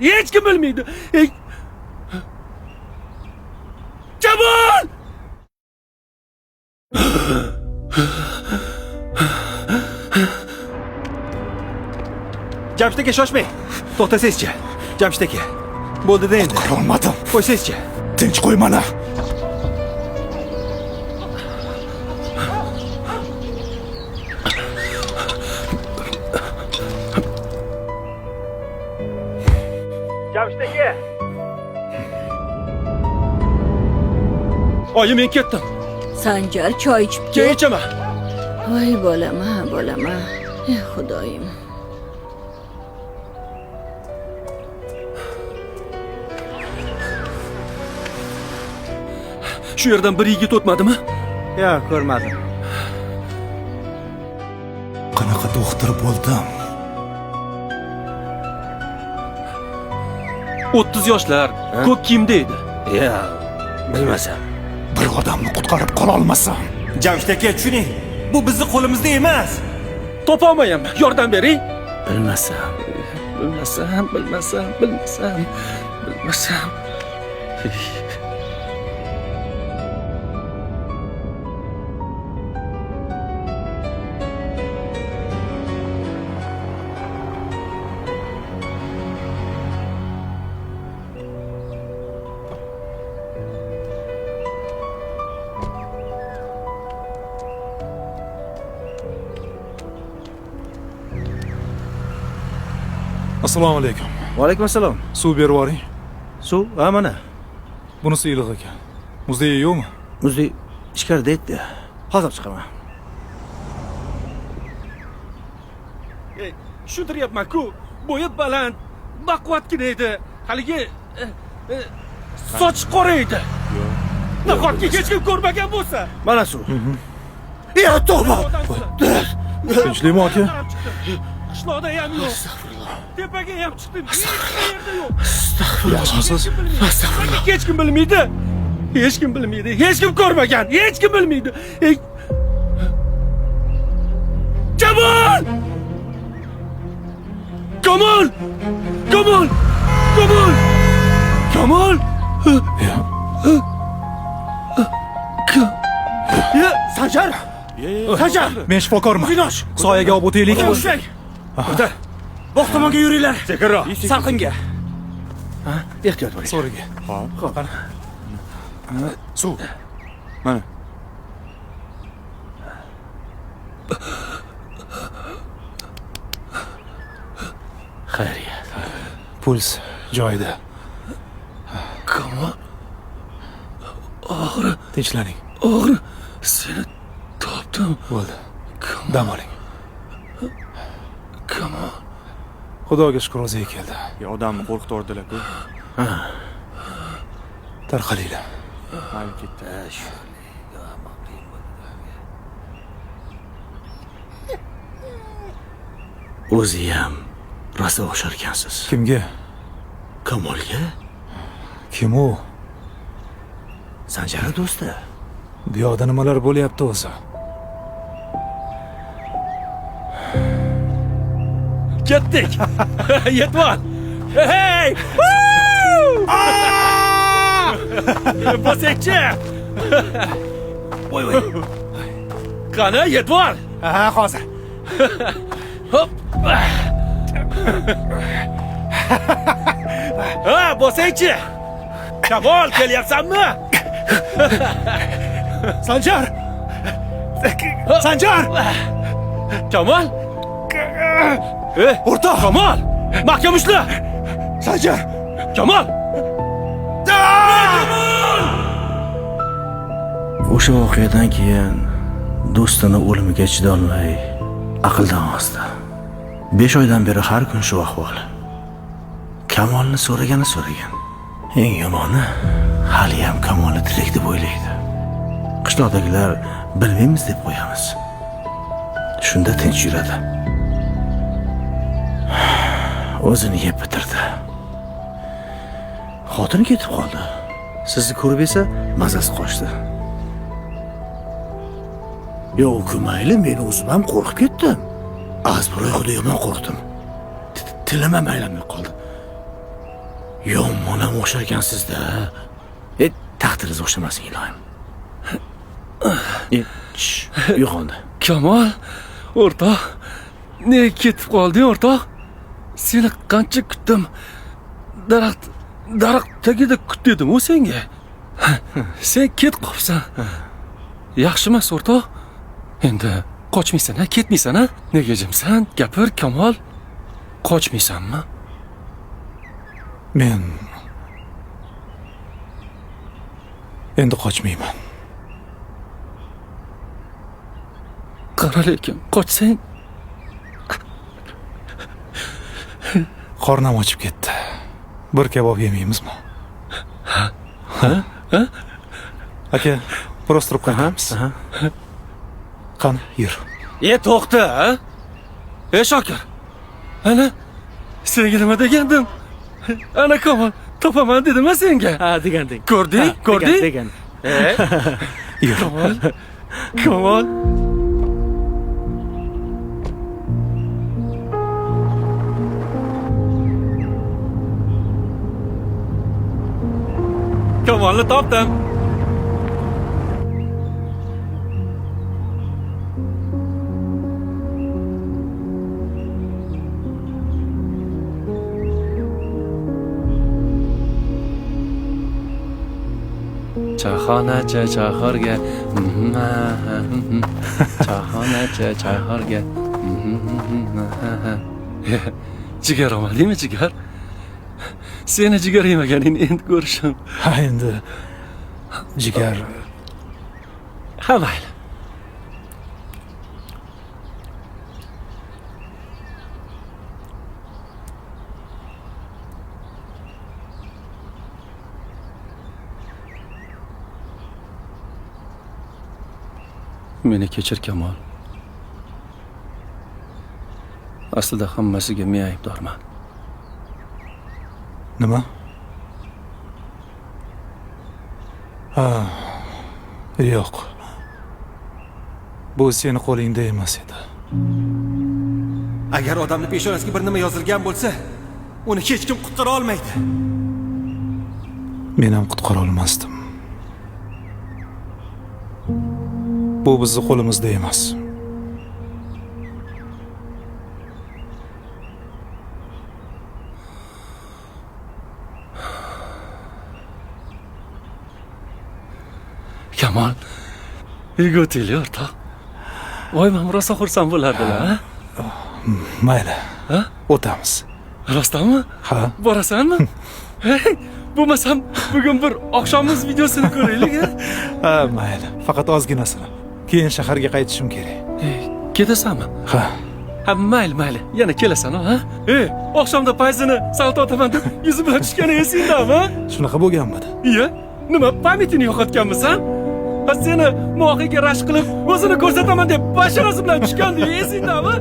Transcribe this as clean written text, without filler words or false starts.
Hech kim bilmaydi. Jamol! Jamshid aka shoshmang. To'xtasangizchi. Jamshid aka. Bo'ldi-da endi. Qolmadim. Qo'ysangizchi. Tinch qo'y mana. Jamshid aka. Oyi, men ketdim. Sanjar choy ichib Keyin ket. ichaman. Voy bolama. Ey xudoyim. Shu yerdan bir yigit o'tmadimi? Yo'q, ko'rmadim. Qanaqa doktor bo'ldim? 30 yoshlar, ko'k kiyimda edi. Yo'q, bilmasam. Bir odamni qutqarib qola olmasam. Jamshid aka, tushuning. Bu bizning qo'limizda emas. Topa olmayapman. Yordam bering. Bilmasam. Bilmasam. Assalomu alaykum. Va alaykum assalom. Suv berib yuboring. Suv, ha mana. Bunisi iliq ekan. Muzday yo'qmi? Muzday ichkarida edi. Hozir chiqaman. Tushuntiryapman-ku. Bo'yi baland, baquvvatgina edi. Haligi soch qora edi. Nahotki hech kim ko'rmagan bo'lsa? Mana suv. Ya tavba. Tinchlikmi aka? Qishloqda ham yo'q. Tepaga ham chiqdim. Hech yerda yo'q. Yaxshimisiz? Hech kim bilmaydi. Hech kim ko'rmagan. Hech kim bilmaydi. Jamol! Kamol! Ya, Sanjar! Sanjar! Men shifokorman. Vinosh! Soyaga olib o'taylik. Ushlang! O'ta. Bog' tomonga yuringlar. Sekinroq. Salqinga. Ha, ehtiyot bo'ling. So'riga. Xo'p. Suv. Mana. Xayriyat. Puls joyida. Kamol. Tinchlaning. Og'ri. Seni topdim. Bo'ldi. Dam oling. Kamol. Xudoga shukr o'ziga keldi. Odamni qo'rqitdilar-ku. Tarqalinglar. Mayli ketdi. O'ziyam rosa o'xsharkansiz. Kimga? Kamolga? Kim u? Sanjar do'sti. Bu yoqda nimalar bo'lyapti o'zi? Ketdik. Yetval. Hey! Bosekchi. Voy. Qani Yetval? Ha, hozir. Hop. Ha, bosekchi. Kamol, kelyapsanmi? Sanjar! Sanjar! Kamol? O'rtoq! Kamol! Mahkam ushla! Sanjar! Kamol! O'sha voqeadan keyin do'stini o'limiga chidolmay aqldan ozdi. 5 oydan beri har kun shu ahvol. Kamolni so'ragan. Eng yomoni hali ham Kamolni tirik deb o'ylaydi. Qishloqdagilar bilmaymiz deb qo'yamiz. Shunda tinch yuradi. O'zini yeb bitirdi. Xotini ketib qoldi. Sizni ko'rib esa mazasi qochdi. Yo'q, mayli, men o'zim ham qo'rqib ketdim. Az bir oyog'ida yomon qo'rqdim. Tilim ham aylanmay qoldi. Yomon ham o'xshar ekansizda. Taqdiringiz o'xshamasin iloyim. Uyg'ondi. Kamol, o'rtoq. Nega ketib qolding, o'rtoq? Seni qancha kutdim. Daraxt tagida kut dedim-ku senga. Sen ketib qolsan. Yaxshi emas, o'rtoq. Endi qochmaysan-a, ketmaysan-a? Nega jimsan? Gapir, Kamol. Qochmaysanmi? Men endi qochmayman. Qara lekin, qochsang Qornim ochib ketdi. Bir kabob yemaymizmi? Ha? Aka, biroz turib qolamiz. Qani, yur. To'xta, ha? Shokir. Ana, senga nima degandim? Ana Kamol, topaman dedim-a senga. Ha, deganding. Ko'rding? Ko'rding? Degan. Yur. Kamol. Kamolni topdim. Choyxonachi choyxo'rga. Choyxonachi choyxo'rga. Jigar olmadingmi, jigar? Seni jigar yemaganingni endi ko'rishim. Ha, endi jigar. Ha, mayli. Meni kechir, Kamol. Aslida hammasiga men aybdorman. Nima? Ha. Yo'q. Bu seni qo'lingda emas edi. Agar odamning peshonasiga bir nima yozilgan bo'lsa, uni hech kim qutqara olmaydi. Men ham qutqara olmasdim. Bu bizning qo'limizda emas. Kamol, uyga o'taylik, o'rtoq. Voy, men rosa xursand bo'lardilar, ha? Mayli. Ha? O'tamiz. Rostdanmi? Ha. Borasanmi? Hey, bo'lmasam bugun bir oqshomimiz videosini ko'raylik, ha? Ha, mayli. Faqat ozginasini. Keyin shaharga qaytishim kerak. Ketasanmi? Ha. Ha, mayli. Yana kelasan, ha? Oqshomda payzini salto otaman deb yuzi bilan tushgani esingdami, ha? Shunaqa bo'lganmidi? Iya, nima pamitini yo'qotganmisan? Ha, seni mohiga rashk qilib, o'zini ko'rsataman deb basharasi bilan tushgandi, esingdami?